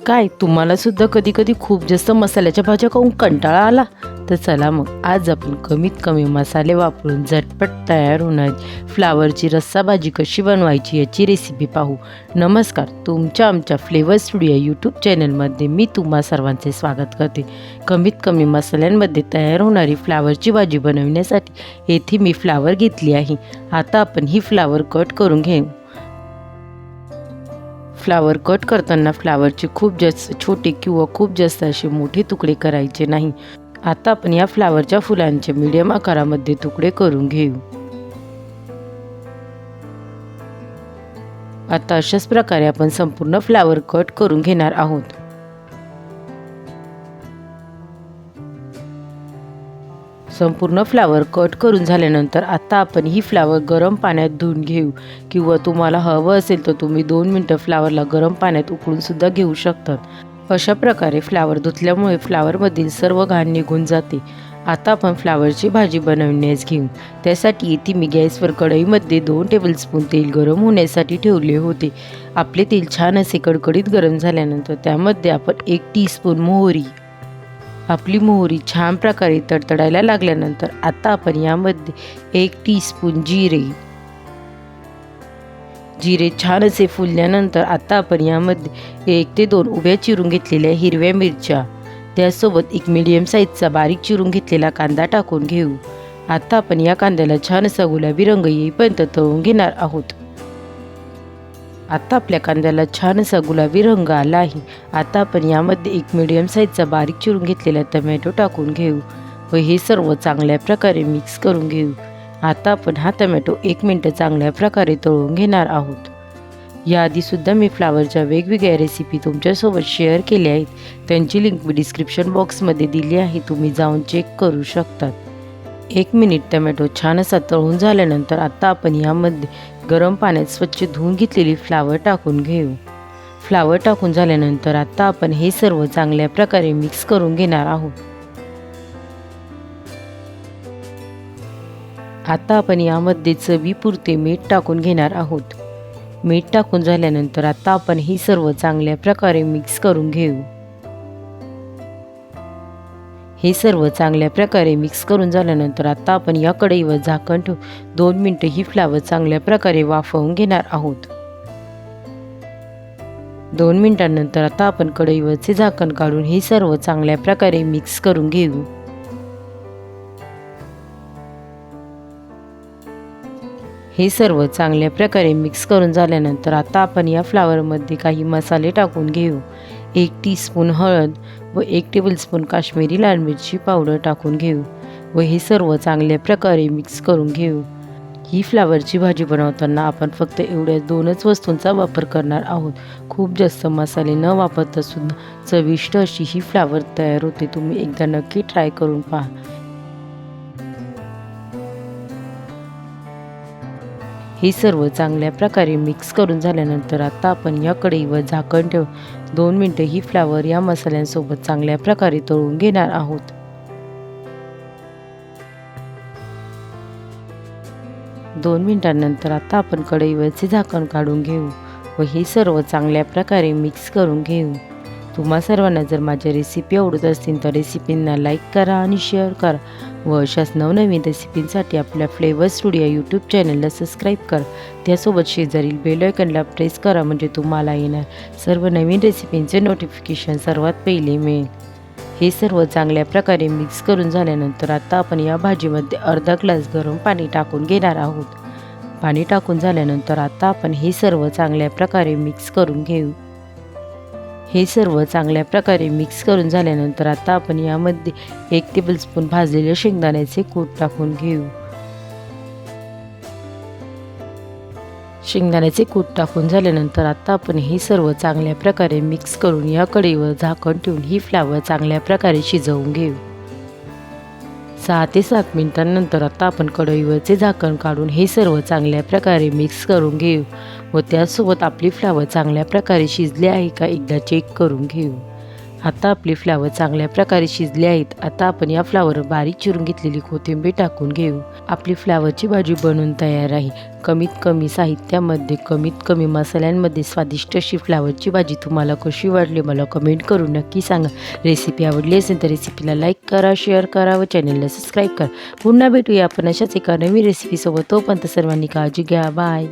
काय तुम्हाला सुद्धा कधी कधी खूप जास्त मसाल्याच्या भाज्या खाऊन कंटाळा आला? तर चला मग आज आपण कमीत कमी मसाले वापरून झटपट तयार होणारी फ्लावरची रस्सा भाजी कशी बनवायची याची रेसिपी पाहू. नमस्कार, तुमच्या आमच्या फ्लेवर स्टुडिओ यूट्यूब चॅनलमध्ये मी तुम्हा सर्वांचे स्वागत करते. कमीत कमी मसाल्यांमध्ये तयार होणारी फ्लावरची भाजी बनवण्यासाठी येथे मी फ्लावर घेतली आहे. आता आपण ही फ्लावर कट करून घेऊ. फ्लावर कट करताना फ्लावरचे खूप जास्त छोटे किंवा खूप जास्त असे मोठे तुकडे करायचे नाही. आता आपण या फ्लावरच्या फुलांचे मीडियम आकारामध्ये तुकडे करून घेऊ. आता अशाच प्रकारे आपण संपूर्ण फ्लावर कट करून घेणार आहोत. संपूर्ण फ्लावर कट करून झाल्यानंतर आता आपण ही फ्लावर गरम पाण्यात धुवून घेऊ किंवा तुम्हाला हवं असेल तर तुम्ही 2 मिनिटं फ्लावरला गरम पाण्यात उकळून सुद्धा घेऊ शकतात. अशा प्रकारे फ्लावर धुतल्यामुळे फ्लावरमधील सर्व घाण निघून जाते. आता आपण फ्लावरची भाजी बनवण्यास घेऊ. त्यासाठी इथे मी गॅसवर कढईमध्ये 2 टेबलस्पून तेल गरम होण्यासाठी ठेवले होते. आपले तेल छान असे कडकडीत गरम झाल्यानंतर त्यामध्ये आपण 1 टीस्पून मोहरी, आपली मोहरी छान प्रकारे तडतडायला लागल्यानंतर आता आपण यामध्ये 1 टीस्पून जिरे छान असे फुलल्यानंतर आता आपण यामध्ये 1 ते 2 उभ्या चिरून घेतलेल्या हिरव्या मिरच्या, त्यासोबत एक मीडियम साईजचा बारीक चिरून घेतलेला कांदा टाकून घेऊ. आता आपण या कांद्याला छान असा गुलाबी रंग येईपर्यंत तळून घेणार आहोत. आता आपल्या कांद्याला छान असा गुलाबी रंग आला आहे. आता आपण यामध्ये एक मीडियम साईजचा बारीक चिरून घेतलेला टमॅटो टाकून घेऊ व हे सर्व चांगल्या प्रकारे मिक्स करून घेऊ. आता आपण हा टमॅटो 1 मिनिट चांगल्या प्रकारे तळून घेणार आहोत. याआधीसुद्धा मी फ्लावरच्या वेगवेगळ्या रेसिपी तुमच्यासोबत शेअर केल्या आहेत. त्यांची लिंक मी डिस्क्रिप्शन बॉक्समध्ये दिली आहे, तुम्ही जाऊन चेक करू शकतात. 1 मिनिट टमॅटो छान असा तळून झाल्यानंतर आता आपण यामध्ये गरम पाण्यात स्वच्छ धुवून घेतलेली फ्लावर टाकून घेऊ. फ्लावर टाकून झाल्यानंतर आता आपण हे सर्व चांगल्या प्रकारे मिक्स करून घेणार आहोत. आता आपण यामध्ये चवीपुरते मीठ टाकून घेणार आहोत. मीठ टाकून झाल्यानंतर आता आपण हे सर्व चांगल्या प्रकारे मिक्स करून घेऊ. हे सर्व चांगल्या प्रकारे मिक्स करून झाल्यानंतर आता आपण या कढईवर झाकण ठेवून 2 मिनिटं ही फ्लावर चांगल्या प्रकारे वाफवून घेणार आहोत. 2 मिनिटांनंतर आता आपण कढईवरचे झाकण काढून हे सर्व चांगल्या प्रकारे मिक्स करून घेऊ. हे सर्व चांगल्या प्रकारे मिक्स करून झाल्यानंतर आता आपण या फ्लावरमध्ये काही मसाले टाकून घेऊ. 1 टीस्पून हळद व 1 टेबलस्पून काश्मीरी लाल मिरची पावडर टाकून घेऊ व हे सर्व चांगल्या प्रकारे मिक्स करून घेऊ. ही फ्लावरची भाजी बनवताना आपण फक्त एवढ्या 2च वस्तूंचा वापर करणार आहोत. खूप जास्त मसाले न वापरता सुद्धा चविष्ट अशी ही फ्लावर तयार होते. तुम्ही एकदा नक्की ट्राय करून पहा. हे सर्व चांगल्या प्रकारे मिक्स करून झाल्यानंतर आता आपण या कढईवर झाकण ठेवून 2 मिनिटं ही फ्लावर या मसाल्यांसोबत चांगल्या प्रकारे तळून घेणार आहोत. 2 मिनिटांनंतर आता आपण कढईवरचे झाकण काढून घेऊ व हे सर्व चांगल्या प्रकारे मिक्स करून घेऊ. तुम्हा सर्वांना जर माझ्या रेसिपी आवडत असतील तर रेसिपींना लाईक करा आणि शेअर करा व अशाच नवनवीन रेसिपींसाठी आपल्या फ्लेवर स्टुडिओ यूट्यूब चॅनलला सबस्क्राईब करा. त्यासोबत शेजारील बेल आयकॉनला प्रेस करा म्हणजे तुम्हाला येणार सर्व नवीन रेसिपींचे नोटिफिकेशन सर्वात पहिले मिळेल. हे सर्व चांगल्या प्रकारे मिक्स करून झाल्यानंतर आता आपण या भाजीमध्ये अर्धा ग्लास गरम पाणी टाकून घेणार आहोत. पाणी टाकून झाल्यानंतर आता आपण हे सर्व चांगल्या प्रकारे मिक्स करून घेऊ. हे सर्व चांगल्या प्रकारे मिक्स करून झाल्यानंतर आता आपण यामध्ये 1 टेबलस्पून भाजलेले शेंगदाण्याचे कूट टाकून घेऊ. शेंगदाण्याचे कूट टाकून झाल्यानंतर आता आपण हे सर्व चांगल्या प्रकारे मिक्स करून या कढईवर झाकण ठेवून ही फ्लावर चांगल्या प्रकारे शिजवून घेऊ. 6 ते 7 मिनिटांनंतर आता आपण कढईवरचे झाकण काढून हे सर्व चांगल्या प्रकारे मिक्स करून घेऊ व त्यासोबत आपली फ्लावर चांगल्या प्रकारे शिजली आहे का एकदा चेक करून घेऊ. आता आपले फ्लावर चांगल्या प्रकारे शिजले आहेत. आता आपण या फ्लावर बारीक चिरून घेतलेली कोथिंबीर टाकून घेऊ. आपली फ्लावरची भाजी बनवून तयार आहे. कमीत कमी साहित्यामध्ये कमीत कमी मसाल्यांमध्ये स्वादिष्ट अशी फ्लावरची भाजी तुम्हाला कशी वाटली मला कमेंट करून नक्की सांगा. रेसिपी आवडली असेल तर रेसिपीला लाईक करा, शेअर करा व चॅनलला सबस्क्राईब करा. पुन्हा भेटूया आपण अशाच एका नवीन रेसिपीसोबत. तोपर्यंत सर्वांनी काळजी घ्या. बाय.